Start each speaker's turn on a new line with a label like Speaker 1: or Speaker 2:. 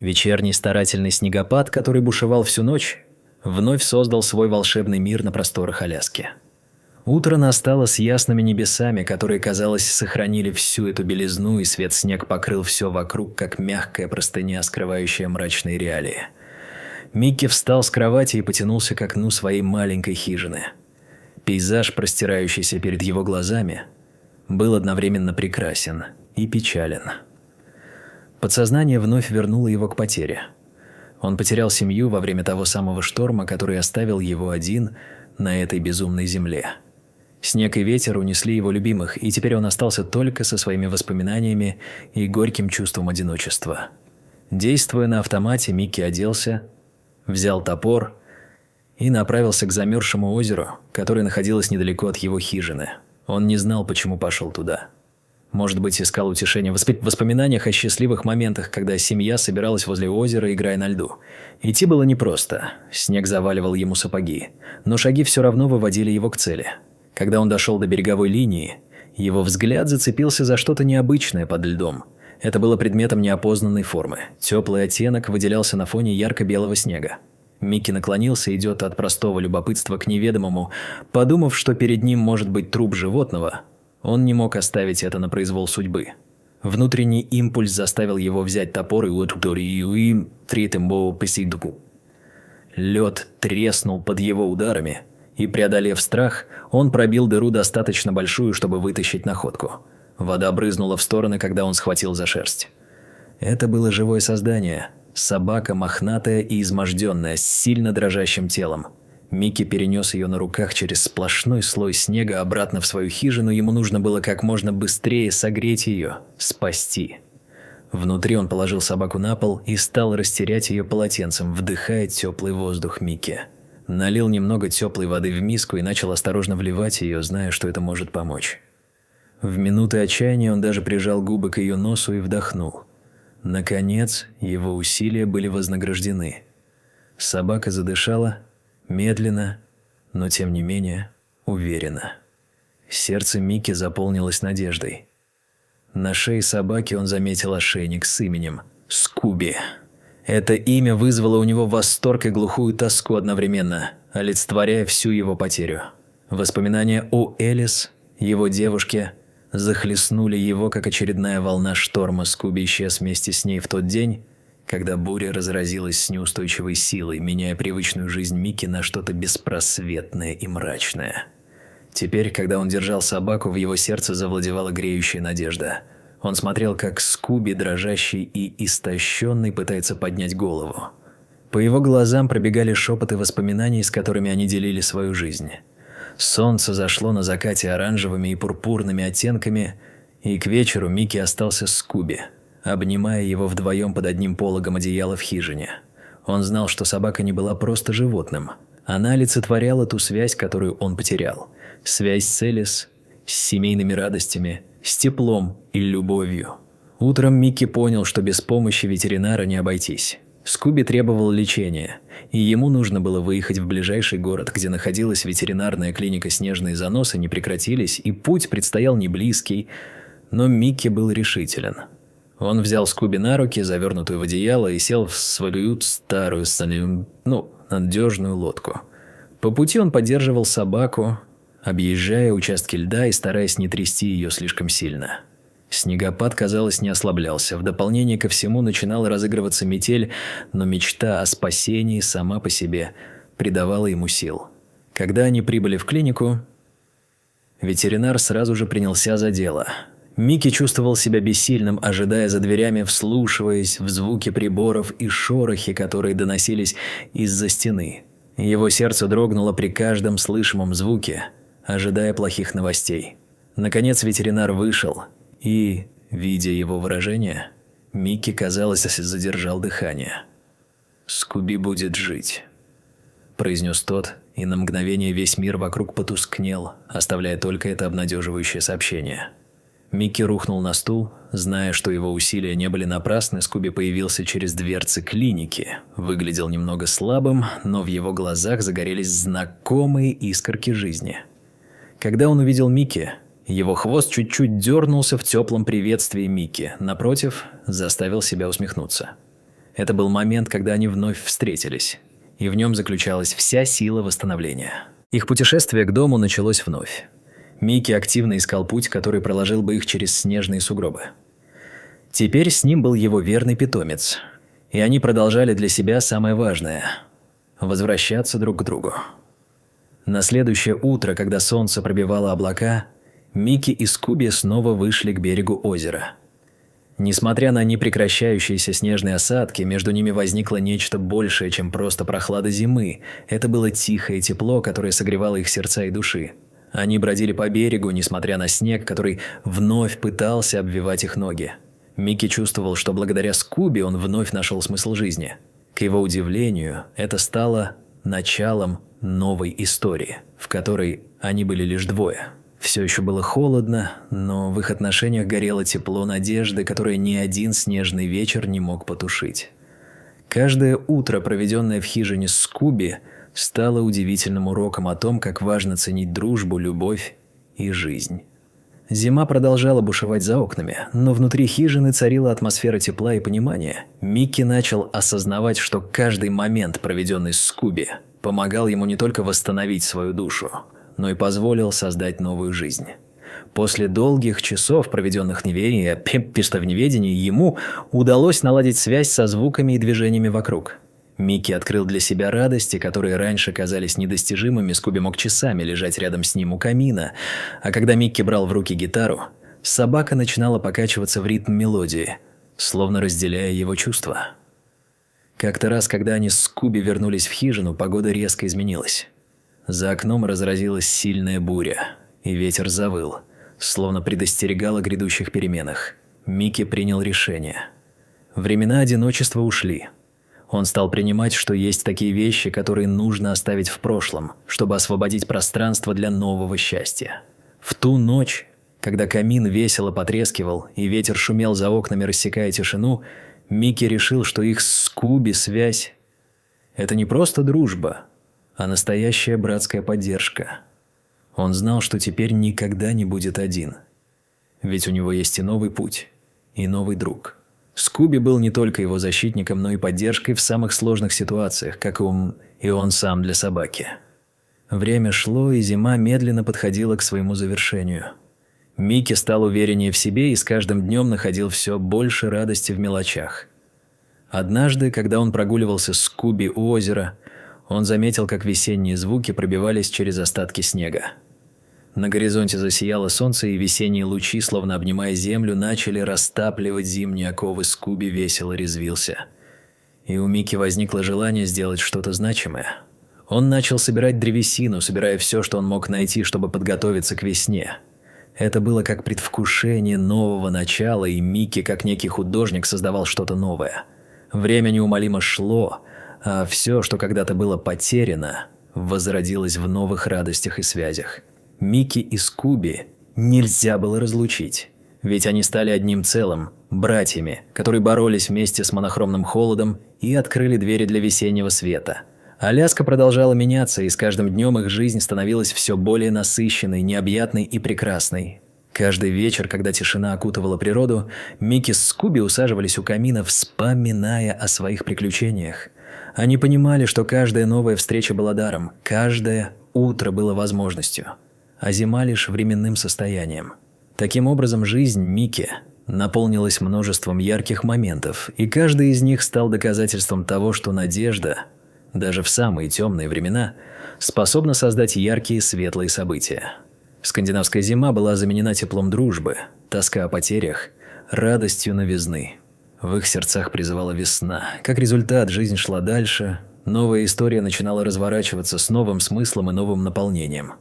Speaker 1: Вечерний старательный снегопад, который бушевал всю ночь, вновь создал свой волшебный мир на просторах Аляски. Утро настало с ясными небесами, которые, казалось, сохранили всю эту белизну, и свет снег покрыл все вокруг, как мягкая простыня, скрывающая мрачные реалии. Микки встал с кровати и потянулся к окну своей маленькой хижины. Пейзаж, простирающийся перед его глазами, был одновременно прекрасен и печален. Подсознание вновь вернуло его к потере. Он потерял семью во время того самого шторма, который оставил его один на этой безумной земле. Снег и ветер унесли его любимых, и теперь он остался только со своими воспоминаниями и горьким чувством одиночества. Действуя на автомате, Микки оделся, взял топор и направился к замерзшему озеру, которое находилось недалеко от его хижины. Он не знал, почему пошел туда. Может быть, искал утешение в воспоминаниях о счастливых моментах, когда семья собиралась возле озера, играя на льду. Идти было непросто, снег заваливал ему сапоги, но шаги все равно выводили его к цели. Когда он дошел до береговой линии, его взгляд зацепился за что-то необычное под льдом. Это было предметом неопознанной формы. Теплый оттенок выделялся на фоне ярко-белого снега. Микки наклонился и идет от простого любопытства к неведомому, подумав, что перед ним может быть труп животного. Он не мог оставить это на произвол судьбы. Внутренний импульс заставил его взять топор и лед треснул под его ударами, и, преодолев страх, он пробил дыру достаточно большую, чтобы вытащить находку. Вода брызнула в стороны, когда он схватил за шерсть. Это было живое создание, собака мохнатая и изможденная, с сильно дрожащим телом. Микки перенес ее на руках через сплошной слой снега обратно в свою хижину, ему нужно было как можно быстрее согреть ее, спасти. Внутри он положил собаку на пол и стал растерять ее полотенцем, вдыхая теплый воздух Микки. Налил немного теплой воды в миску и начал осторожно вливать ее, зная, что это может помочь. В минуты отчаяния он даже прижал губы к ее носу и вдохнул. Наконец, его усилия были вознаграждены. Собака задышала, медленно, но тем не менее уверенно. Сердце Микки заполнилось надеждой. На шее собаки он заметил ошейник с именем Скуби. Это имя вызвало у него восторг и глухую тоску одновременно, олицетворяя всю его потерю. Воспоминания о Элис, его девушке, захлестнули его, как очередная волна шторма. Скуби исчез вместе с ней в тот день, когда буря разразилась с неустойчивой силой, меняя привычную жизнь Микки на что-то беспросветное и мрачное. Теперь, когда он держал собаку, в его сердце завладевала греющая надежда. Он смотрел, как Скуби, дрожащий и истощенный, пытается поднять голову. По его глазам пробегали шепоты воспоминаний, с которыми они делили свою жизнь. Солнце зашло на закате оранжевыми и пурпурными оттенками, и к вечеру Микки остался с Скуби, обнимая его вдвоем под одним пологом одеяла в хижине. Он знал, что собака не была просто животным. Она олицетворяла ту связь, которую он потерял. Связь с Элис, с семейными радостями, с теплом и любовью. Утром Микки понял, что без помощи ветеринара не обойтись. Скуби требовал лечения, и ему нужно было выехать в ближайший город, где находилась ветеринарная клиника. Снежные заносы не прекратились, и путь предстоял не близкий, но Микки был решителен. Он взял Скуби на руки, завернутую в одеяло, и сел в свою старую, надежную лодку. По пути он поддерживал собаку, объезжая участки льда и стараясь не трясти ее слишком сильно. Снегопад, казалось, не ослаблялся. В дополнение ко всему начинала разыгрываться метель, но мечта о спасении сама по себе придавала ему сил. Когда они прибыли в клинику, ветеринар сразу же принялся за дело. Микки чувствовал себя бессильным, ожидая за дверями, вслушиваясь в звуки приборов и шорохи, которые доносились из-за стены. Его сердце дрогнуло при каждом слышимом звуке, ожидая плохих новостей. Наконец ветеринар вышел, и, видя его выражение, Микки, казалось, задержал дыхание. «Скуби будет жить», – произнес тот, и на мгновение весь мир вокруг потускнел, оставляя только это обнадеживающее сообщение. Микки рухнул на стул, зная, что его усилия не были напрасны. Скуби появился через дверцы клиники. Выглядел немного слабым, но в его глазах загорелись знакомые искорки жизни. Когда он увидел Микки, его хвост чуть-чуть дернулся в теплом приветствии Микки. Напротив, заставил себя усмехнуться. Это был момент, когда они вновь встретились, и в нем заключалась вся сила восстановления. Их путешествие к дому началось вновь. Микки активно искал путь, который проложил бы их через снежные сугробы. Теперь с ним был его верный питомец, и они продолжали для себя самое важное – возвращаться друг к другу. На следующее утро, когда солнце пробивало облака, Микки и Скуби снова вышли к берегу озера. Несмотря на непрекращающиеся снежные осадки, между ними возникло нечто большее, чем просто прохлада зимы. Это было тихое тепло, которое согревало их сердца и души. Они бродили по берегу, несмотря на снег, который вновь пытался обвивать их ноги. Микки чувствовал, что благодаря Скуби он вновь нашел смысл жизни. К его удивлению, это стало началом новой истории, в которой они были лишь двое. Все еще было холодно, но в их отношениях горело тепло надежды, которое ни один снежный вечер не мог потушить. Каждое утро, проведенное в хижине Скуби, стало удивительным уроком о том, как важно ценить дружбу, любовь и жизнь. Зима продолжала бушевать за окнами, но внутри хижины царила атмосфера тепла и понимания. Микки начал осознавать, что каждый момент, проведенный с Скуби, помогал ему не только восстановить свою душу, но и позволил создать новую жизнь. После долгих часов, проведенных в неведении, ему удалось наладить связь со звуками и движениями вокруг. Микки открыл для себя радости, которые раньше казались недостижимыми. Скуби мог часами лежать рядом с ним у камина, а когда Микки брал в руки гитару, собака начинала покачиваться в ритм мелодии, словно разделяя его чувства. Как-то раз, когда они с Скуби вернулись в хижину, погода резко изменилась. За окном разразилась сильная буря, и ветер завыл, словно предостерегал о грядущих переменах. Микки принял решение. Времена одиночества ушли. Он стал принимать, что есть такие вещи, которые нужно оставить в прошлом, чтобы освободить пространство для нового счастья. В ту ночь, когда камин весело потрескивал и ветер шумел за окнами, рассекая тишину, Микки решил, что их с Скуби связь – это не просто дружба, а настоящая братская поддержка. Он знал, что теперь никогда не будет один. Ведь у него есть и новый путь, и новый друг. Скуби был не только его защитником, но и поддержкой в самых сложных ситуациях, как и он сам для собаки. Время шло, и зима медленно подходила к своему завершению. Микки стал увереннее в себе и с каждым днем находил все больше радости в мелочах. Однажды, когда он прогуливался с Скуби у озера, он заметил, как весенние звуки пробивались через остатки снега. На горизонте засияло солнце, и весенние лучи, словно обнимая землю, начали растапливать зимние оковы. Скуби весело резвился. И у Микки возникло желание сделать что-то значимое. Он начал собирать древесину, собирая все, что он мог найти, чтобы подготовиться к весне. Это было как предвкушение нового начала, и Микки, как некий художник, создавал что-то новое. Время неумолимо шло, а все, что когда-то было потеряно, возродилось в новых радостях и связях. Микки и Скуби нельзя было разлучить, ведь они стали одним целым, братьями, которые боролись вместе с монохромным холодом и открыли двери для весеннего света. Аляска продолжала меняться, и с каждым днем их жизнь становилась все более насыщенной, необъятной и прекрасной. Каждый вечер, когда тишина окутывала природу, Микки с Скуби усаживались у камина, вспоминая о своих приключениях. Они понимали, что каждая новая встреча была даром, каждое утро было возможностью, а зима лишь временным состоянием. Таким образом, жизнь Микки наполнилась множеством ярких моментов, и каждый из них стал доказательством того, что надежда, даже в самые темные времена, способна создать яркие светлые события. Скандинавская зима была заменена теплом дружбы, тоска о потерях, радостью новизны. В их сердцах призывала весна. Как результат, жизнь шла дальше, новая история начинала разворачиваться с новым смыслом и новым наполнением.